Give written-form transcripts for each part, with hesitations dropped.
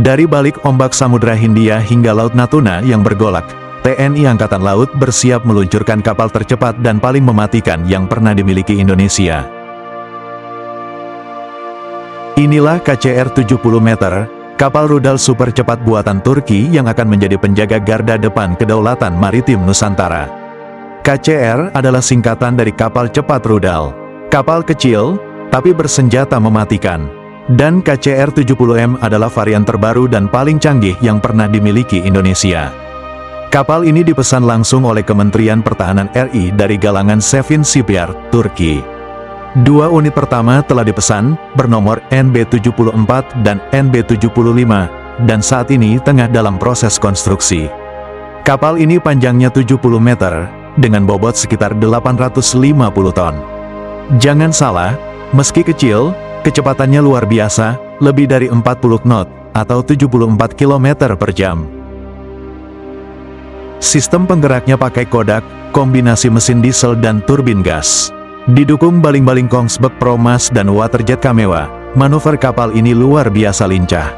Dari balik ombak Samudra Hindia hingga Laut Natuna yang bergolak, TNI Angkatan Laut bersiap meluncurkan kapal tercepat dan paling mematikan yang pernah dimiliki Indonesia. Inilah KCR 70 meter, kapal rudal super cepat buatan Turki yang akan menjadi penjaga garda depan kedaulatan maritim Nusantara. KCR adalah singkatan dari kapal cepat rudal. Kapal kecil, tapi bersenjata mematikan. Dan KCR 70M adalah varian terbaru dan paling canggih yang pernah dimiliki Indonesia. Kapal ini dipesan langsung oleh Kementerian Pertahanan RI dari galangan Sevin Shipyard, Turki. 2 unit pertama telah dipesan, bernomor NB74 dan NB75, dan saat ini tengah dalam proses konstruksi. Kapal ini panjangnya 70 meter, dengan bobot sekitar 850 ton. Jangan salah, meski kecil, kecepatannya luar biasa, lebih dari 40 knot, atau 74 km per jam. Sistem penggeraknya pakai Kodak, kombinasi mesin diesel dan turbin gas. Didukung baling-baling Kongsberg Promas dan waterjet Kamewa, manuver kapal ini luar biasa lincah.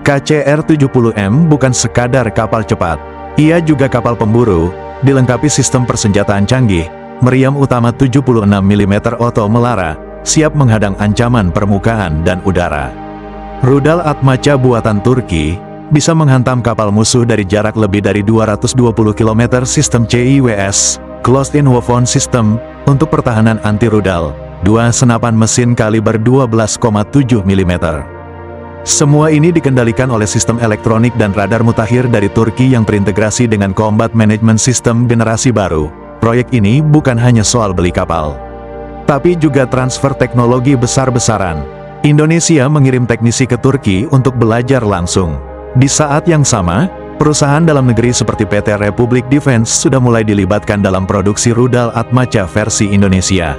KCR 70M bukan sekadar kapal cepat, ia juga kapal pemburu, dilengkapi sistem persenjataan canggih, meriam utama 76 mm Otto Melara, siap menghadang ancaman permukaan dan udara. Rudal Atmaca buatan Turki, bisa menghantam kapal musuh dari jarak lebih dari 220 km. Sistem CIWS, Closed in Weapon System, untuk pertahanan anti-rudal, 2 senapan mesin kaliber 12,7 mm. Semua ini dikendalikan oleh sistem elektronik dan radar mutakhir dari Turki yang terintegrasi dengan Combat Management System generasi baru. Proyek ini bukan hanya soal beli kapal, tapi juga transfer teknologi besar-besaran. Indonesia mengirim teknisi ke Turki untuk belajar langsung. Di saat yang sama, perusahaan dalam negeri seperti PT Republik Defense sudah mulai dilibatkan dalam produksi rudal Atmaca versi Indonesia.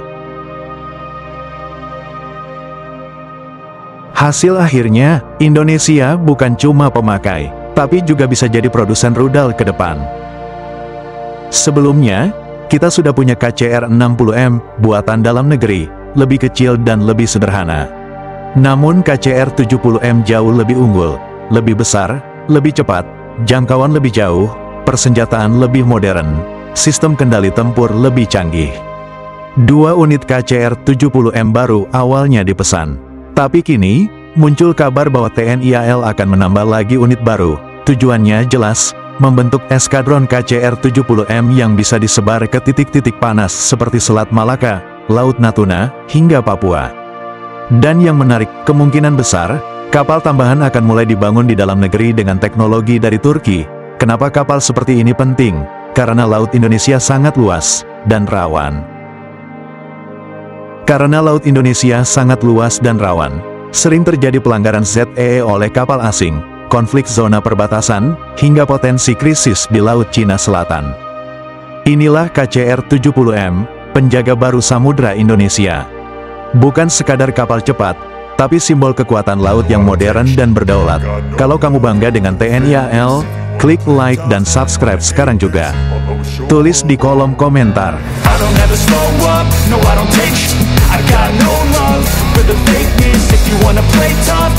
Hasil akhirnya, Indonesia bukan cuma pemakai, tapi juga bisa jadi produsen rudal ke depan. Sebelumnya, kita sudah punya KCR 60M, buatan dalam negeri, lebih kecil dan lebih sederhana. Namun KCR 70M jauh lebih unggul, lebih besar, lebih cepat, jangkauan lebih jauh, persenjataan lebih modern, sistem kendali tempur lebih canggih. 2 unit KCR 70M baru awalnya dipesan. Tapi kini, muncul kabar bahwa TNI AL akan menambah lagi unit baru. Tujuannya jelas, membentuk eskadron KCR 70M yang bisa disebar ke titik-titik panas seperti Selat Malaka, Laut Natuna, hingga Papua. Dan yang menarik, kemungkinan besar, kapal tambahan akan mulai dibangun di dalam negeri dengan teknologi dari Turki. Kenapa kapal seperti ini penting? Karena Laut Indonesia sangat luas dan rawan. Karena Laut Indonesia sangat luas dan rawan, sering terjadi pelanggaran ZEE oleh kapal asing, konflik zona perbatasan, hingga potensi krisis di Laut Cina Selatan. Inilah KCR 70M, penjaga baru Samudra Indonesia. Bukan sekadar kapal cepat, tapi simbol kekuatan laut yang modern dan berdaulat. Kalau kamu bangga dengan TNI AL, klik like dan subscribe sekarang juga. Tulis di kolom komentar. I got no love for the fakeness. If you wanna play tough,